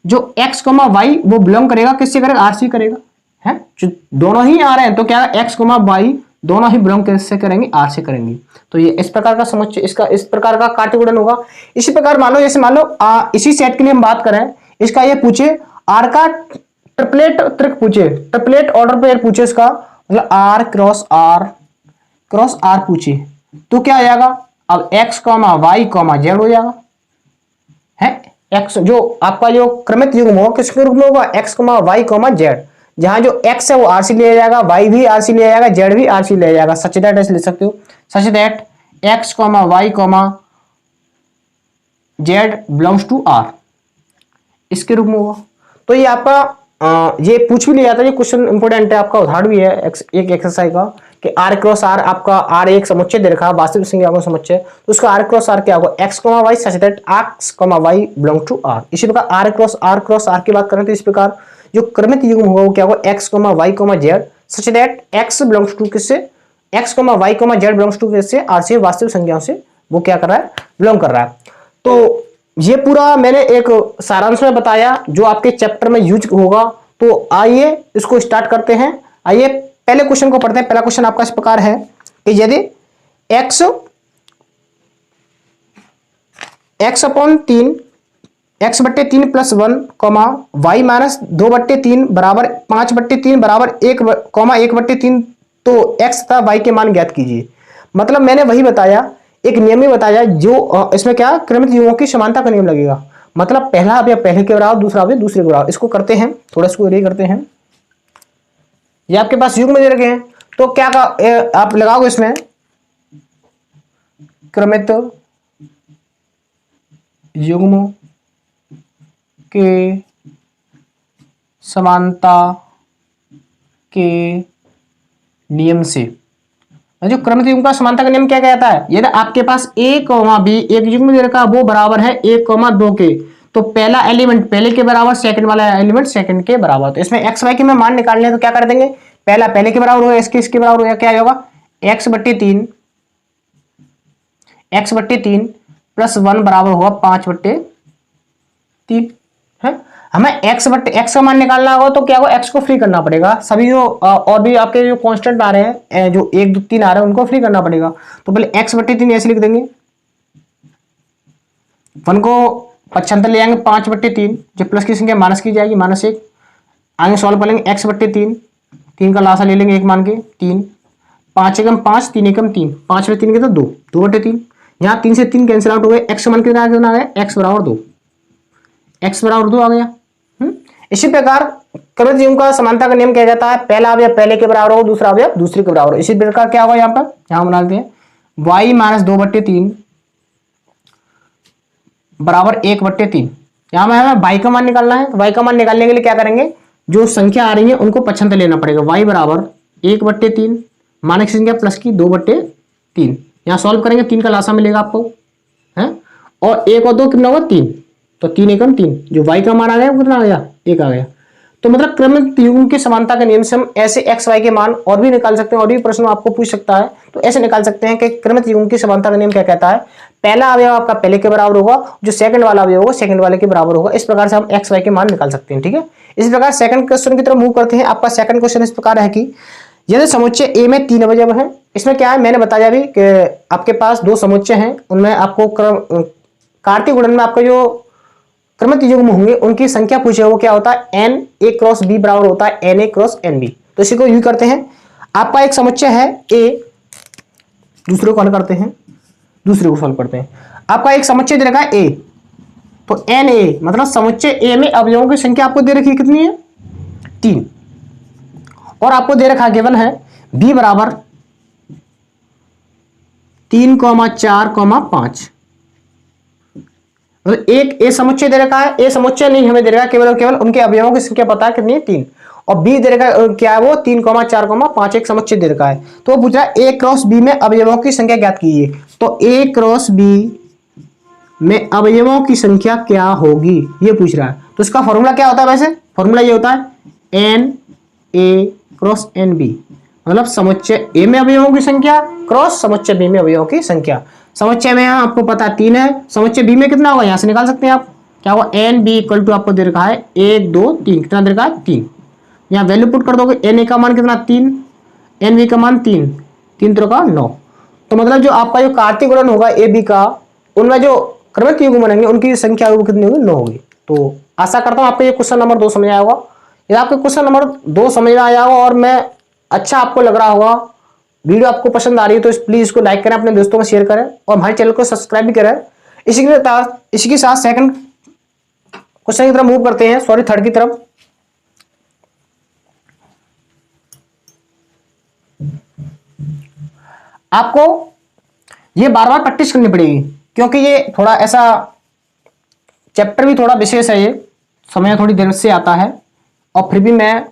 जो एक्स कॉमा वाई वो बिलोंग करेगा किससे करेगा, आर से करेगा है। जो दोनों ही आ रहे हैं तो क्या एक्स कॉमा वाई दोनों ही बिलोंग किससे करेंगे, आर से करेंगे। तो ये इस प्रकार का समुच्चय, इसका इस प्रकार का कार्तीय गुणन होगा। इसी प्रकार मान लो, जैसे मान लो इसी सेट के लिए हम बात करें, इसका ये पूछे आर का ट्रिपलेट त्रिक पूछे, ट्रिपलेट ऑर्डर पेयर पूछे इसका, मतलब आर क्रॉस आर पूछे, तो क्या आ जाएगा, अब x comma Y comma z हो जाएगा है। एक्स जो आपका जो क्रमित युग्म होगा किसके रूप में होगा, x comma Y comma z, जहां जो एक्स है वो आर सी लिया जाएगा, वाई भी आर सी लिया जाएगा, जेड भी आर सी लिया जाएगा। सच दैट ऐसे लिख सकते हो, such that x comma Y comma Z belongs to R, इसके रूप में होगा। तो ये आपका ये पूछ भी लिया जाता है, ये क्वेश्चन इंपोर्टेंट है, आपका उदाहरण भी है एक एक्सरसाइज का कि आर क्रॉस आर, आपका आर एक समुच्चय दे रखा है वास्तविक संख्या का समुच्चय, तो उसका आर क्रॉस आर क्या होगा, x comma y such that x comma y belong to R. इसी प्रकार आर क्रॉस आर की बात करें तो इस प्रकार जो क्रमित युग्म होगा वो क्या होगा, x comma Y comma Z such that X belongs to किससे, X comma Y comma Z belongs to किससे, आर से, वास्तविक संख्याओं से वो क्या कर रहा है, बिलोंग कर रहा है। तो ये पूरा मैंने एक सारांश में बताया जो आपके चैप्टर में यूज होगा। तो आइए इसको स्टार्ट करते हैं। आइए पहले क्वेश्चन को पढ़ते हैं। पहला क्वेश्चन आपका इस प्रकार है कि यदि x अपॉन 3 एक्स बट्टे 3 प्लस 1 कॉमा वाई माइनस 2/3 बराबर 5/3 बराबर 1/3। तो एक्स तथा वाई के मान ज्ञात कीजिए। मतलब मैंने वही बताया, एक नियम ही बताया जो इसमें क्या क्रमित युग्मों की समानता का नियम लगेगा। मतलब पहला अवयव पहले के बराबर, दूसरा अवयव दूसरे के बराबर। इसको करते हैं, थोड़ा इसको रे करते हैं। ये आपके पास युग्म दे रखे हैं, तो क्या आप लगाओगे इसमें क्रमित युग्मों के समानता के नियम से। जो क्रमित युग्म का समानता का नियम क्या कहता है, यदि आपके पास a, b एक युग्म दे रखा वो बराबर है 1, 2 के, तो पहला एलिमेंट पहले के बराबर, सेकंड वाला एलिमेंट सेकंड के बराबर। तो इसमें एक्स वाई के मैं मान निकालने हैं, तो क्या कर देंगे, पहला पहले के बराबर होगा, इसके बराबर होगा, क्या होगा x/3 प्लस 1 बराबर होगा 5/3 है। हमें x का मान निकालना होगा, तो क्या होगा, x को फ्री करना पड़ेगा। सभी जो और भी आपके जो कांस्टेंट आ रहे हैं, जो 1, 2, 3 आ रहे हैं, उनको फ्री करना पड़ेगा। तो पहले x/3 ऐसे लिख देंगे, 1 को पक्षांतर ले आएंगे 5/3, जब प्लस की संख्या माइनस की जाएगी -1 आगे सॉल्व कर लेंगे। x/3 3 का लासा ले लेंगे 1 मान के 3, 5 एकम 5, 3 एकम 3, 5/3 के तो 2, 2/3। यहाँ 3 से 3 कैंसिल आउट हो गए, x मान कितना आ गया, x बराबर 2, x बराबर 2 आ गया। इसी प्रकार क्रमित युग्म का समानता का नियम क्या कहता है, पहला अवयव पहले के बराबर हो, दूसरा अवयव दूसरे के बराबर हो। इसी प्रकार क्या होगा, यहाँ पर यहाँ बना देते हैं y माइनस 2/3 बराबर 1/3। यहाँ में हमें y का मान निकालना है, तो y का मान निकालने के लिए क्या करेंगे, जो संख्या आ रही है उनको पक्षांतर लेना पड़ेगा। y बराबर 1/3 मानक संख्या प्लस की 2/3, यहाँ सॉल्व करेंगे 3 का लासा मिलेगा आपको है, और 1 और 2 कितना होगा 3, तो 3 एकम 3, जो y का मान आ गया वो कितना आ गया 1 आ गया। तो मतलब क्रमित युग्म की समानता के नियम से हम ऐसे x y के मान और भी निकाल सकते हैं, और भी प्रश्न आपको पूछ सकता है। तो ऐसे निकाल सकते हैं कि क्रमित युग्म की समानता का नियम क्या कहता है, पहला अवयव आपका पहले के बराबर होगा, जो सेकंड वाला अवयव होगा सेकंड वाले के बराबर होगा। इस प्रकार से हम x y के मान निकाल सकते हैं, ठीक है। इसी प्रकार सेकंड क्वेश्चन की तरफ मूव करते हैं। आपका सेकंड क्वेश्चन इस प्रकार है कि यदि समुच्चय A में 3 अवयव हैं, इसमें क्या है मैंने बताया भी कि आपके पास 2 समुच्चय हैं, उनमें आपको कार्तीय गुणन में आपका जो क्रमित युग्म होंगे उनकी संख्या पूछे, वो क्या होता है n a क्रॉस b बराबर होता है n a cross n b। तो इसी को यूं करते हैं, आपका एक समुच्चय है a, दूसरे को हल करते हैं, दूसरे को सॉल्व करते हैं। आपका एक समुच्चय दे रखा है a, तो n a मतलब समुच्चय a में अवयवों की संख्या आपको दे रखी है कितनी है 3, और आपको दे रखा गिवन है b बराबर 3, 4, 5। मतलब एक ए समुच्चय दे रखा है, ए समुच्चय नहीं हमें दे रखा है, केवल और केवल उनके अवयवों की संख्या पता है कितनी है 3, और बी दे रखा है क्या है वो 3, 4, 5 एक समुच्चय दे रखा है। तो वो पूछ रहा है ए क्रॉस बी में अवयवों की संख्या ज्ञात कीजिए। तो ए क्रॉस बी में अवयवों की संख्या क्या होगी ये पूछ रहा है। तो इसका फॉर्मूला क्या होता है, वैसे फॉर्मूला ये होता है n A cross n B, मतलब समुच्चय ए में अवयवों की संख्या क्रॉस समुच्चय बी में अवयवों की संख्या। समुच्चय में यहाँ आपको पता है 3 है, समुच्चय बी में कितना होगा यहाँ से निकाल सकते हैं आप, क्या होगा एन बी इक्वल टू आपको दे रखा है 1, 2, 3, कितना दे रखा है 3। यहाँ वैल्यू पुट कर दोगे, एन ए का मान कितना 3, एन बी का मान 3, 3 3 का 9। तो मतलब जो आपका जो कार्तीय गुणन होगा ए बी का, उनमें जो क्रमित युग्म बनेंगे उनकी संख्या कितनी होगी 9 होगी। तो आशा करता हूँ आपको ये क्वेश्चन नंबर 2 समझ आया होगा। यदि आपको क्वेश्चन नंबर 2 समझ में आया होगा और मैं अच्छा आपको लग रहा होगा, वीडियो आपको पसंद आ रही है, तो प्लीज इसको लाइक करें, अपने दोस्तों में शेयर करें, और हमारे चैनल को सब्सक्राइब भी करें। इसी के साथ सेकंड क्वेश्चन की तरफ मूव करते हैं, सॉरी थर्ड की तरफ। आपको ये बार बार प्रैक्टिस करनी पड़ेगी, क्योंकि ये थोड़ा ऐसा चैप्टर भी थोड़ा विशेष है, ये समय थोड़ी देर से आता है, और फिर भी मैं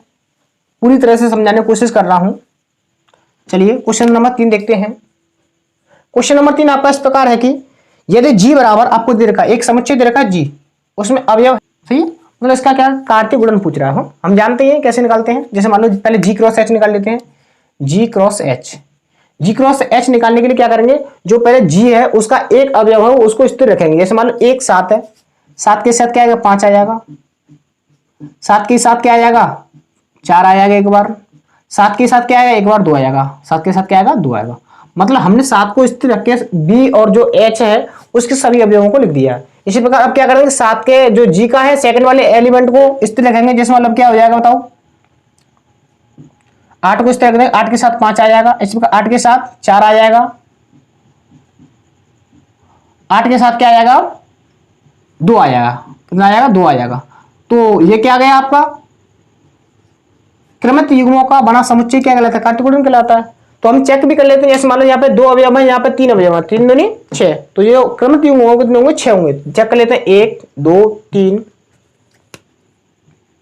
पूरी तरह से समझाने की कोशिश कर रहा हूं। चलिए क्वेश्चन नंबर 3 देखते हैं। क्वेश्चन नंबर 3 आपका इस प्रकार है कि यदि g बराबर आपको दे रखा है, एक समुच्चय दे रखा है g, उसमें अवयव सही है, मतलब इसका क्या कार्तीय गुणन पूछ रहा है। हम जानते हैं कैसे निकालते हैं, जैसे मान लो पहले g क्रॉस h निकाल लेते हैं, g क्रॉस h निकालने के लिए क्या करेंगे, जो पहले g है उसका एक अवयव है उसको स्थिर रखेंगे। जैसे मान लो 1 7 है, 7 के साथ क्या आएगा 5 आ जाएगा, 7 के साथ क्या आ जाएगा 4 आ जाएगा एक बार, 7 के साथ क्या आएगा एक बार 2 आ जाएगा, 7 के साथ क्या आएगा 2 आएगा। मतलब हमने 7 को स्थिर रख के b और जो h है उसके सभी अवयवों को लिख दिया है। इसी प्रकार अब क्या करेंगे, 7 के जो जी का है सेकंड वाले एलिमेंट को इस तरह लिखेंगे, जैसे मतलब क्या हो जाएगा बताओ, 8 को इस तरह रखेंगे, 8 के साथ 5 आ जाएगा, इसी प्रकार 8 के साथ 4 आ जाएगा, 8 के साथ क्या आ जाएगा, 2 आ जाएगा, कितना आ जाएगा, 2 आ जाएगा। तो ये क्या आ गया आपका क्रमित युग्मों का बना समुच्चय क्या कहलाता है, कार्तीय गुणन कहलाता है। तो हम चेक भी कर लेते हैं, जैसे मान लो यहाँ पे 2 अवयव है, यहाँ पे 3 अवयव है, 3 दूनी 6, तो ये क्रमित युग्म होंगे कितने होंगे, 6 होंगे। चेक कर लेते हैं, 1 2 3,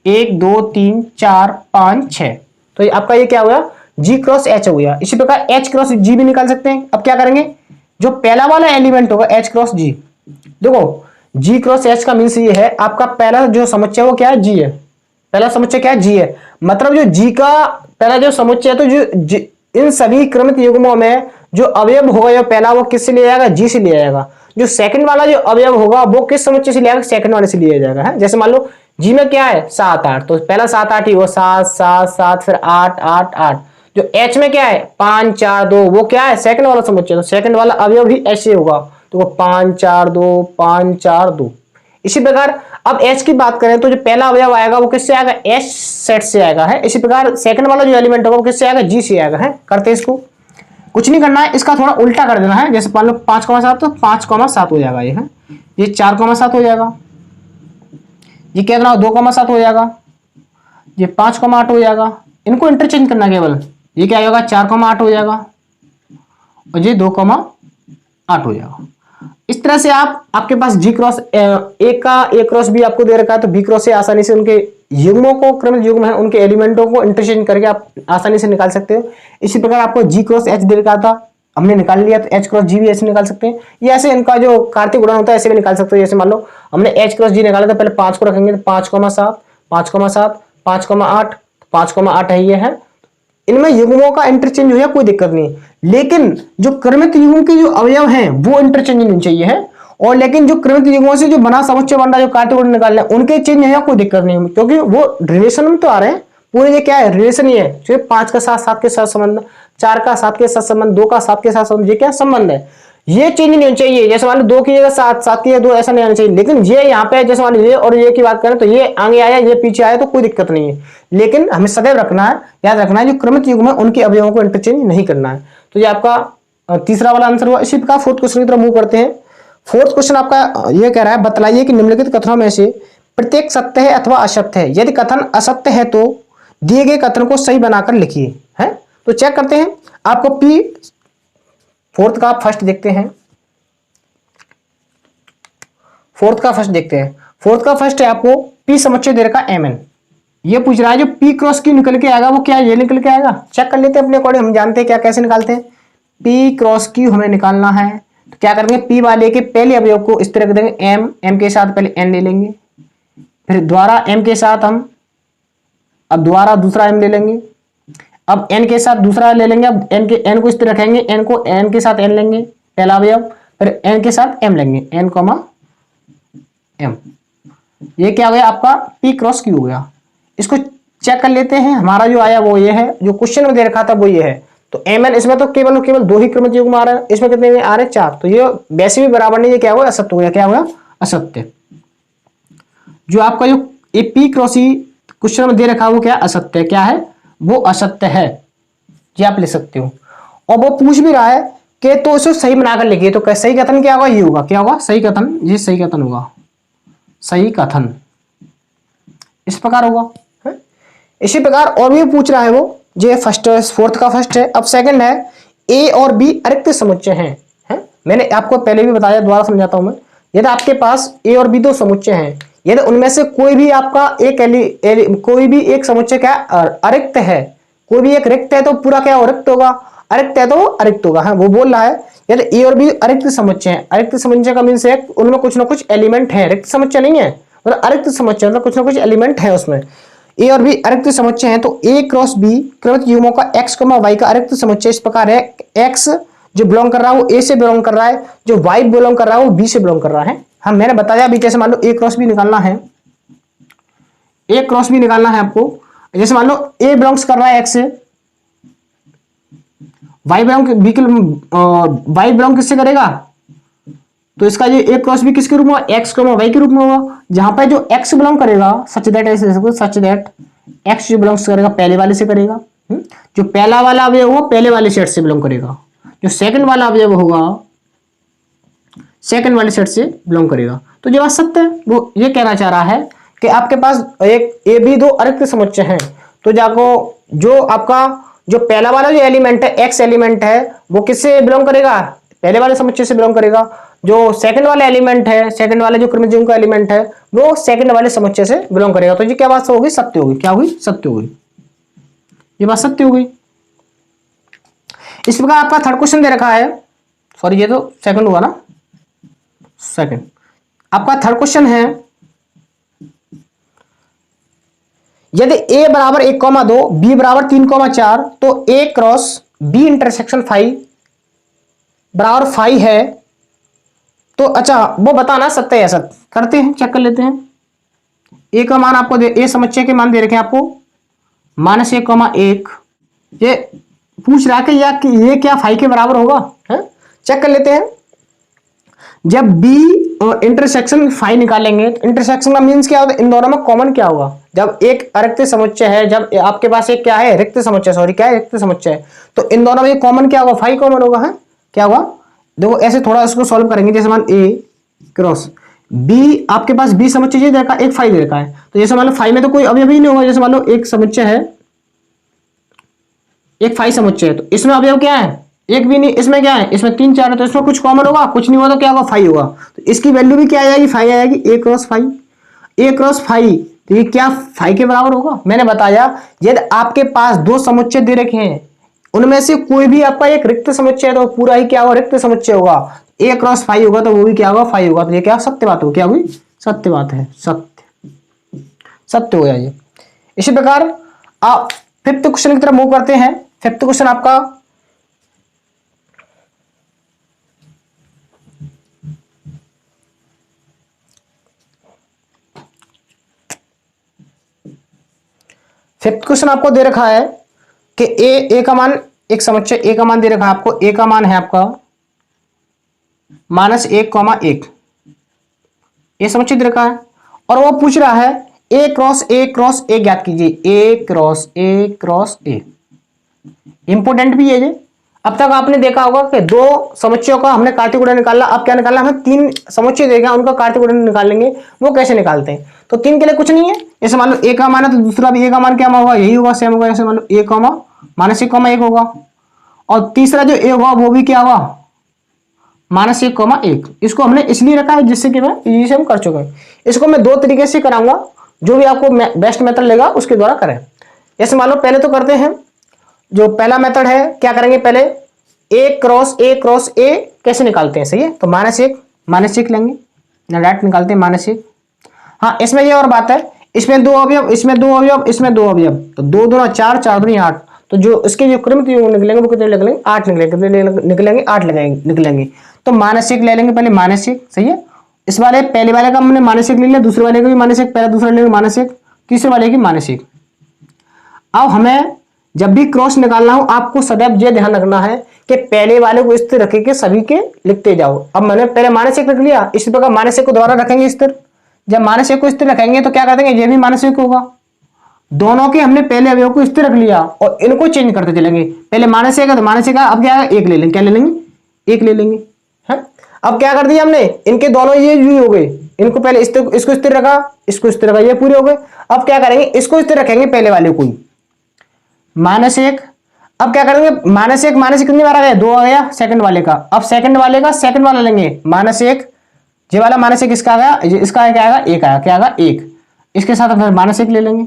1 2 3 4 5 6, तो ये आपका ये क्या हो गया, G क्रॉस H हो गया। इसी प्रकार H क्रॉस G भी निकाल सकते हैं। अब क्या करेंगे, जो पहला वाला एलिमेंट होगा H क्रॉस G, देखो G क्रॉस H का मीन्स ये है, आपका पहला जो समुच्चय वो क्या है, G है, पहला समुच्चय क्या है, G है। मतलब जो G का पहला जो समुच्चय है, तो जो इन सभी क्रमित युग्मों में जो अवयव होगा जो पहला वो किससे लिया जाएगा, G से लिया जाएगा। जो सेकंड वाला जो अवयव होगा वो किस समुच्चय से लिया जाएगा, सेकंड वाले से लिया जाएगा है। जैसे मान लो G में क्या है 7 8, तो पहला 7 8 ही वो 7 7 7, फिर 8 8 8। जो H में क्या है 5 4 2, वो क्या है सेकंड वाला समुच्चय, तो सेकंड वाला अवयव भी ऐसे होगा, तो वो 5 4 2 5 4 2। इसी प्रकार अब H की बात करें तो जो पहला अवयव आएगा वो किससे आएगा, H सेट से आएगा है। इसी प्रकार सेकंड वाला जो एलिमेंट होगा वो किससे आएगा, G से आएगा है। करते हैं इसको, कुछ नहीं करना है, इसका थोड़ा उल्टा कर देना है। जैसे मान लो 5,7 तो 5,7 हो जाएगा ये है, ये 4,7 हो जाएगा, ये कितना 2,7 हो जाएगा, ये 5,8 हो जाएगा। इनको इंटरचेंज करना केवल, ये क्या होगा 4,8 हो जाएगा और ये 2,8 हो जाएगा। इस तरह से आपके पास G क्रॉस ए का A क्रॉस B आपको दे रखा है, तो B क्रॉस से आसानी से उनके युग्मों को, क्रमित युग्म है उनके एलिमेंटों को इंटरचेंज करके आप आसानी से निकाल सकते हो। इसी प्रकार आपको G क्रॉस H दे रखा था, हमने निकाल लिया, तो H क्रॉस G भी ऐसे निकाल सकते हैं। ये ऐसे इनका जो कार्तीय गुणन होता है ऐसे भी निकाल सकते हो। जैसे मान लो हमने H क्रॉस G निकाला था, पहले 5 को रखेंगे तो 5,7 5,7 5,8 5,8 है, ये है। इनमें युग्मों का इंटरचेंज हो जाए कोई दिक्कत नहीं, लेकिन जो क्रमित युग्म के जो अवयव हैं वो इंटरचेंज नहीं चाहिए है। और लेकिन जो क्रमित युग्मों से जो बना समुच्चय बन रहा है, जो कार्तीय गुणन निकालना है, उनके चेंज है कोई दिक्कत नहीं, क्योंकि वो रिलेशन में तो आ रहे हैं पूरे। ये क्या है, रिलेशन ही है, सिर्फ 5 का 7 7 के साथ संबंध, 4 का 7 के साथ संबंध, 2 का 7 के साथ संबंध, ये क्या संबंध है, ये चेंज नहीं होनी चाहिए। जैसे मान लो 2 की जगह 7 7 की जगह 2 ऐसा नहीं आना चाहिए, लेकिन ये यहाँ पे जैसे मान लो ये और ये की बात करें तो ये आगे आया ये पीछे आया तो कोई दिक्कत नहीं है, लेकिन हमें सदैव रखना है, याद रखना है जो क्रमित युग्म है उनके अवयवों को इंटरचेंज नहीं करना है। तो ये आपका तीसरा वाला आंसर हुआ। इसी प्रकार फोर्थ क्वेश्चन की तरफ मूव करते हैं। फोर्थ क्वेश्चन आपका ये कह रहा है, बतलाइए कि निम्नलिखित कथनों में से प्रत्येक सत्य है अथवा असत्य है, यदि कथन असत्य है तो दिए गए कथन को सही बनाकर लिखिए है। तो चेक करते हैं, आपको पी फोर्थ का फर्स्ट देखते हैं, फोर्थ का फर्स्ट देखते हैं। फोर्थ का फर्स्ट है आपको पी समुच्चय दे रखा एम एन, ये पूछ रहा है जो पी क्रॉस क्यू निकल के आएगा वो क्या ये निकल के आएगा। चेक कर लेते हैं अपने अकॉर्डिंग, हम जानते हैं क्या कैसे निकालते हैं। पी क्रॉस क्यू हमें निकालना है, तो क्या करेंगे पी वाले के पहले अवयव को इस तरह रख देंगे एम, एम के साथ पहले एन ले लेंगे, फिर द्वारा एम के साथ हम अब द्वारा दूसरा एम ले लेंगे, अब एन के साथ दूसरा ले लेंगे, अब एन के एन को इस तरह रखेंगे, एन को एन के साथ एन लेंगे पहला अवयव, फिर एन के साथ एम लेंगे, एन कॉमा एम। ये क्या हो गया आपका पी क्रॉस क्यू हो गया। इसको चेक कर लेते हैं, हमारा जो आया वो ये है, जो क्वेश्चन में दे रखा था वो ये है। तो एम एन इसमें तो केवल केवल 2 ही क्रमित युग्म आ रहे हैं, इसमें कितने आ रहे हैं 4, तो ये वैसे भी बराबर नहीं, ये क्या हुआ असत्य हो गया। क्या हुआ असत्य। जो आपका जो A P cross E question में दे रखा है वो क्या असत्य, क्या है वो असत्य है, ये आप लिख सकते हो। और वो पूछ भी रहा है कि तो इसे सही बनाकर लिखिए, तो सही कथन क्या होगा, ये होगा क्या होगा सही कथन, ये सही कथन होगा, सही कथन इस प्रकार होगा है? इसी प्रकार और भी पूछ रहा है वो, ये फर्स्ट फोर्थ का फर्स्ट है। अब सेकंड है ए और बी अरिक्त समुच्चय हैं है? मैंने आपको पहले भी बताया, दोबारा समझाता हूं मैं। यदि आपके पास ए और बी 2 समुच्चय हैं, यदि उनमें से कोई भी आपका एक कोई भी एक समुच्चय क्या अरिक्त है, कोई भी एक रिक्त है तो पूरा क्या रिक्त होगा, अरिक्त है तो अरिक्त होगा है। वो बोल रहा है यदि ए और बी अरिक्त समुच्चय है, अरिक्त समुच्चय का मीन्स है उनमें कुछ ना कुछ एलिमेंट है, रिक्त समुच्चय नहीं है, मतलब अरिक्त समुच्चय मतलब कुछ ना कुछ एलिमेंट है उसमें। ए और बी अरिक्त समुच्चय हैं, तो ए क्रॉस बी क्रमित युग्मों का एक्स वाई का अरिक्त समुच्चय इस प्रकार है। एक्स जो बिलोंग कर रहा है वो ए से बिलोंग कर रहा है, जो वाई बिलोंग कर रहा है वो बी से बिलोंग कर रहा है। हाँ मैंने बताया अभी, जैसे मान लो ए क्रॉस बी निकालना है, ए क्रॉस बी निकालना है आपको। जैसे मान लो ए बिलोंग्स कर रहा है एक्स से, वाई बिलोंग बी के वाई बिलोंग किससे करेगा, तो इसका ये ए क्रॉस बी किसके रूप में होगा, एक्स क्रॉस वाई के रूप में होगा, जहां पर जो एक्स बिलोंग करेगा सच दैट ऐसे सच दैट एक्स जो बिलोंग्स करेगा पहले वाले से करेगा। जो पहला वाला अवयव होगा पहले वाले सेट से बिलोंग करेगा, जो सेकंड वाला अवयव होगा सेकंड वाले सेट से बिलोंग करेगा। तो ये बात सत्य है। वो ये कहना चाह रहा है कि आपके पास एक ए बी दो अरिक्त समुच्चय हैं, तो जाको जो आपका जो पहला वाला जो एलिमेंट है एक्स एलिमेंट है वो किससे बिलोंग करेगा, पहले वाले समुच्चय से बिलोंग करेगा। जो सेकंड वाला एलिमेंट है, सेकंड वाला जो क्रमजीव का एलिमेंट है वो सेकंड वाले समुच्चय से बिलोंग करेगा। तो ये क्या बात होगी, सत्य होगी। क्या हुई, सत्य होगी। ये बात सत्य हो गई। इस प्रकार आपका थर्ड क्वेश्चन दे रखा है, सॉरी ये तो सेकंड हुआ ना, सेकंड आपका थर्ड क्वेश्चन है यदि a बराबर 1,2 b बराबर 3,4 तो a cross b intersection phi बराबर 5 है, तो अच्छा वो बताना सत्य है असत्य। करते हैं, चेक कर लेते हैं। a का मान आपको दे, a समुच्चय के मान दे रखे हैं आपको -1,1। ये पूछ रहा है कि ये क्या 5 के बराबर होगा है? चेक कर लेते हैं। जब b और इंटरसेक्शन 5 निकालेंगे तो इंटरसेक्शन का मीन्स क्या होता है, इन दोनों में कॉमन क्या होगा। जब एक अरिक्त समुच्चय है, जब आपके पास एक क्या है रिक्त समुच्चय, सॉरी क्या है रिक्त समुच्चय है, तो इन दोनों में कॉमन क्या होगा, 5 कॉमन होगा। है क्या होगा, देखो ऐसे थोड़ा इसको सॉल्व करेंगे। जैसे मान a क्रॉस b, आपके पास b समुच्चय ये देखा एक 5 देखा है, तो जैसे मान लो 5 में तो कोई अवयव ही नहीं होगा। जैसे मान लो एक समुच्चय है, एक 5 समुच्चय है, तो इसमें अवयव क्या है, एक भी नहीं। इसमें क्या है, इसमें 3 4 है, तो इसमें कुछ कॉमन होगा, कुछ नहीं हुआ तो क्या होगा 5 होगा। तो इसकी वैल्यू भी क्या आ जाएगी, 5 आ जाएगी। a क्रॉस 5, a क्रॉस 5, तो ये क्या 5 के बराबर होगा। मैंने बताया यदि आपके पास दो समुच्चय दे रखे हैं उनमें से कोई भी आपका एक रिक्त समुच्चय है तो पूरा ही क्या होगा, रिक्त समुच्चय होगा। a क्रॉस 5 होगा तो वो भी क्या होगा, 5 होगा। तो ये क्या सत्य बात होगी, क्या हुई, सत्य बात है, सत्य सत्य हो गया ये। इसी प्रकार आप फिफ्थ क्वेश्चन की तरफ मूव करते हैं। फिफ्थ क्वेश्चन आपका फिफ्थ क्वेश्चन आपको दे रखा है कि ए का मान, एक समुच्चय ए का मान दे रखा है आपको। ए का मान है आपका -1,1। ये समुच्चय दे रखा है और वो पूछ रहा है ए क्रॉस ए ज्ञात कीजिए। ए क्रॉस ए इंपोर्टेंट भी है ये। अब तक आपने देखा होगा कि दो समुच्चयों का हमने कार्तीय गुणन निकाला, अब क्या निकालना, हमें 3 समुच्चय देखा उनका कार्तीय गुणन निकालेंगे। वो कैसे निकालते हैं, तो 3 के लिए कुछ नहीं है। जैसे मान लो ए का मान है तो दूसरा भी ए का मान क्या होगा, यही होगा, सेम होगा। जैसे मान लो a -1,1 होगा और तीसरा जो a होगा वो भी क्या होगा -1,1। इसको हमने इसलिए रखा है जिससे कि मैं इजी से हम कर चुके हैं। इसको मैं 2 तरीके से कराऊंगा, जो भी आपको बेस्ट मेथड लेगा उसके द्वारा करें। जैसे मान लो पहले तो करते हैं, जो पहला मेथड है क्या करेंगे, पहले a क्रॉस a कैसे निकालते हैं, सही है। तो -1 लेंगे ना, डायरेक्ट निकालते हैं -1। हाँ इसमें ये और बात है, इसमें 2 अवयव, इसमें 2 अवयव, इसमें 2 अवयव, तो 2 दूना 4, 4 दूनी 8। तो जो इसके जो क्रमित योग निकलेंगे वो कितने निकलेंगे, 8 निकलेंगे। कितने निकलेंगे, 8 निकलेंगे। तो -1 ले लेंगे पहले, -1, सही है। इस वाले पहले वाले का हमने -1 ले लिया, दूसरे वाले का भी -1, पहला दूसरा लेंगे -1, तीसरे वाले की -1। अब हमें जब भी क्रॉस निकालना हो आपको सदैव ये ध्यान रखना है कि पहले वाले को स्थिर रखे के सभी के लिखते जाओ। अब मैंने पहले -1 रख लिया, इसी प्रकार -1 को दोबारा रखेंगे स्थिर। जब -1 को स्थिर रखेंगे तो क्या कर देंगे, ये भी -1 होगा। दोनों के हमने पहले अवयव को स्थिर रख लिया और इनको चेंज करते चलेंगे। पहले -1 है तो -1 का अब क्या है, 1 ले लेंगे। क्या ले लेंगे, 1 ले लेंगे। है अब क्या कर दिया हमने, इनके दोनों ये यू हो गए। इनको पहले इसको स्थिर रखा, इसको स्थिर रखा, ये पूरे हो गए। अब क्या करेंगे, इसको स्थिर रखेंगे पहले वाले को -1। अब क्या करेंगे, -1 कितनी बार आ गया, 2 आ गया सेकंड वाले का। अब सेकंड वाले का सेकंड वाला लेंगे -1, ये वाला -1 इसका आ गया, इसका क्या आएगा, 1 आया, क्या आएगा 1। इसके साथ हम -1 ले लेंगे,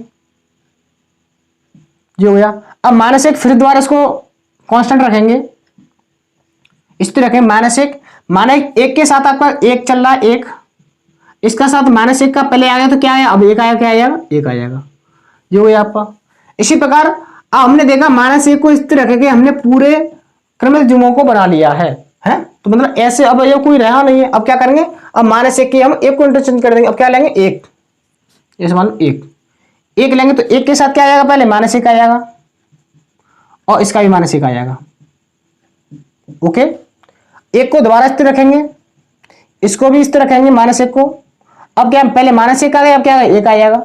ये हो गया। अब -1 फिर दोबारा इसको कांस्टेंट रखेंगे, स्थिर रखेंगे -1 के साथ आपका 1 चल रहा है, 1 इसका साथ -1 का पहले आ गया तो क्या आया, अब 1 आया, क्या आएगा, 1 आ जाएगा, ये हो गया आपका। इसी प्रकार अब हमने देखा -1 को स्थिर रखेंगे, हमने पूरे क्रमिक जुमों को बना लिया है। तो मतलब ऐसे अब ये कोई रहा नहीं है। अब क्या करेंगे, अब -1 के हम 1 को इंटरचेंज कर देंगे। अब क्या लेंगे, 1, जैसे मान लो 1 लेंगे तो 1 के साथ क्या आएगा, पहले -1 आ जाएगा और इसका भी -1 आ जाएगा। ओके, 1 को दोबारा स्थिर रखेंगे, इसको भी इस तरह रखेंगे -1 को। अब क्या पहले -1 आ गया, अब क्या आ गया 1 आ जाएगा।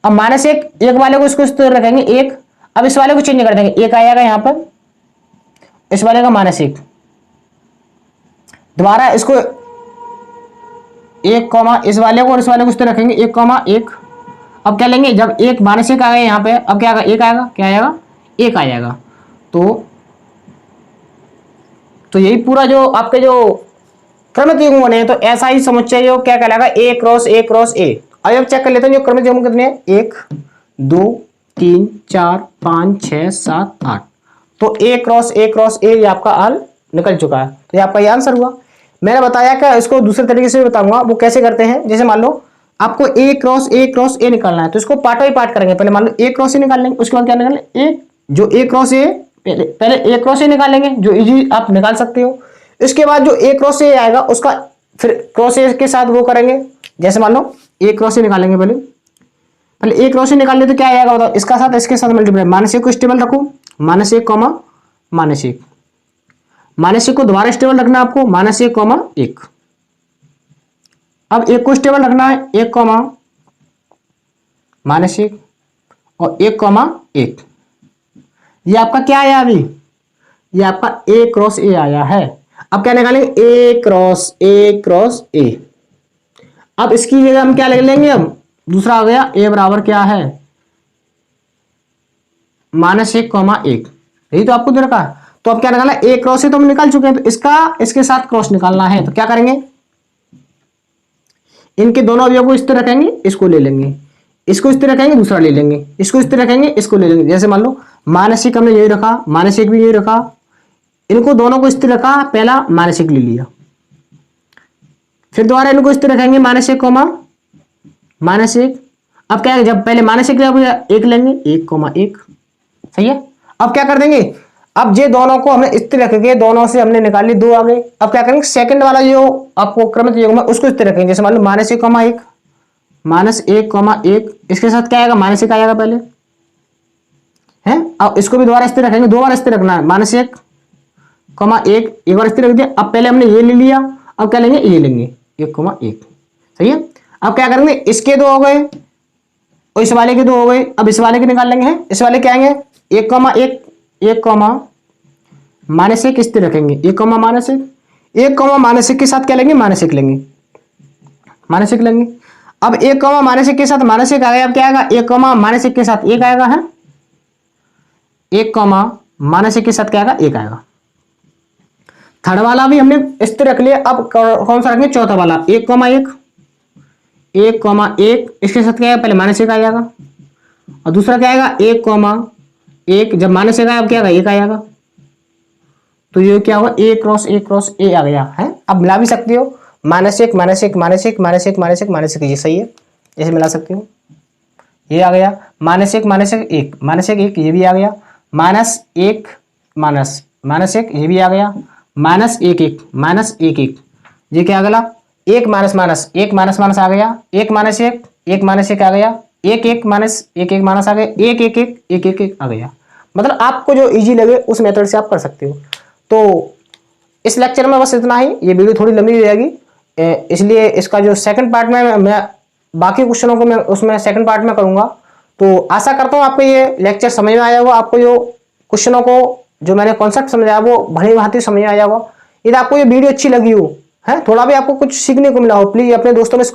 अब -1 वाले को इसको इस तरह रखेंगे 1। अब इस वाले को चेंज कर देंगे, 1 आ जाएगा यहां पर, इस वाले का -1। दोबारा इसको 1, इस वाले को और इस वाले को इस तरह रखेंगे 1, अब क्या लेंगे, जब 1 -1 आ गया यहाँ पे, अब क्या आएगा 1 आएगा, क्या आएगा 1 आ जाएगा। तो यही पूरा जो आपके जो क्रमित युग्म बने हैं, तो ऐसा ही समझ चाहिए क्या कहलाएगा A cross A cross A। अब चेक कर लेते हैं जो क्रमित युग्म कितने हैं, 1 2 3 4 5 6 7 8। तो A क्रॉस A ये आपका हल निकल चुका है। तो ये आपका ये आंसर हुआ। मैंने बताया कि इसको दूसरे तरीके से बताऊंगा, वो कैसे करते हैं। जैसे मान लो आपको A क्रॉस A निकालना है, तो इसको पार्ट बाई पार्ट करेंगे। पहले मान लो A क्रॉस A निकाल लेंगे, उसके बाद क्या निकालेंगे जो A क्रॉस A, पहले A क्रॉस A निकालेंगे जो इजी आप निकाल सकते हो। इसके बाद जो A क्रॉस A आएगा उसका फिर क्रॉस A के साथ वो करेंगे। जैसे मान लो A क्रॉस A निकालेंगे, पहले A क्रॉस A निकाल ले तो क्या आएगा बताओ, इसका साथ इसके साथ मल्टीप्लाई, -1 को स्टेबल रखो, -1, -1 को दोबारा स्टेबल रखना है आपको, -1, अब 1 को स्टेबल रखना है, 1, -1 और 1, ये आपका क्या आया अभी, ये आपका A क्रॉस A आया है। अब क्या निकालेंगे A क्रॉस A। अब इसकी जगह हम क्या ले लेंगे, अब दूसरा आ गया A बराबर क्या है -1, यही तो आपको दे रखा है। तो अब क्या निकालना है, A क्रॉस A तो हम निकाल चुके हैं, तो इसका इसके साथ क्रॉस निकालना है। तो क्या करेंगे, इनके दोनों अवयव को इस तरह रखेंगे, इसको ले लेंगे, इसको इस तरह रखेंगे, दूसरा ले लेंगे, इसको इस तरह रखेंगे, इसको ले लेंगे। जैसे मान लो -1 हमने यही रखा, -1 भी यही रखा, इनको दोनों को इस तरह रखा, पहला -1 ले लिया, फिर दोबारा इनको इस तरह रखेंगे -1, अब क्या है, जब पहले -1 1 लेंगे, 1, सही है। अब क्या कर देंगे, अब ये दोनों को हमने इस तरह रखेंगे, दोनों से हमने निकाल ली, 2 आ गए। अब क्या करेंगे, सेकंड वाला जो आपको क्रमित युग्म है उसको इस तरह रखेंगे। जैसे मान लो -1, -1, इसके साथ क्या आएगा, -1 आएगा पहले है। अब इसको भी दोबारा इस तरह रखेंगे, 2 बार इस तरह रखना है, -1, एक बार इस तरह रख दिया। अब पहले हमने ये ले लिया, अब क्या लेंगे, ये लेंगे 1, सही है। अब क्या करेंगे, इसके 2 हो गए और इस वाले के 2 हो गए। अब इस वाले के निकाल लेंगे, हैं इस वाले क्या आएंगे 1, -1 इस तरह रखेंगे, 1, -1 के साथ क्या लेंगे, -1 लेंगे, अब 1, -1 के साथ -1 आ गया। अब क्या आएगा, 1, -1 के साथ 1 आएगा, है 1, -1 के साथ क्या आएगा, 1 आएगा। थर्ड वाला भी हमने इस तरह रख लिया। अब कौन सा रखेंगे, चौथा वाला 1, 1, इसके साथ क्या आएगा, पहले -1 आ जाएगा और दूसरा क्या आएगा 1, जब -1 आया अब क्या आएगा, 1 आएगा। तो ये क्या होगा, A क्रॉस A आ गया है। अब मिला भी सकते हो, -1, ये सही है, ऐसे मिला सकते हो। ये आ गया -1, -1, ये भी आ गया, -1, ये भी आ गया, -1, ये क्या अगला 1, -1 आ गया, 1, आ गया, 1, माइनस आ गया, 1, आ गया। मतलब आपको जो इजी लगे उस मेथड से आप कर सकते हो। तो इस लेक्चर में बस इतना ही, ये वीडियो थोड़ी लंबी हो जाएगी, इसलिए इसका जो सेकंड पार्ट में मैं बाकी क्वेश्चनों को मैं उसमें सेकंड पार्ट में करूंगा। तो आशा करता हूँ आपको ये लेक्चर समझ में आया होगा, आपको जो क्वेश्चनों को जो मैंने कॉन्सेप्ट समझाया वो भली भांति समझ में आया होगा। यदि आपको ये वीडियो अच्छी लगी हो, है थोड़ा भी आपको कुछ सीखने को मिला हो, प्लीज अपने दोस्तों में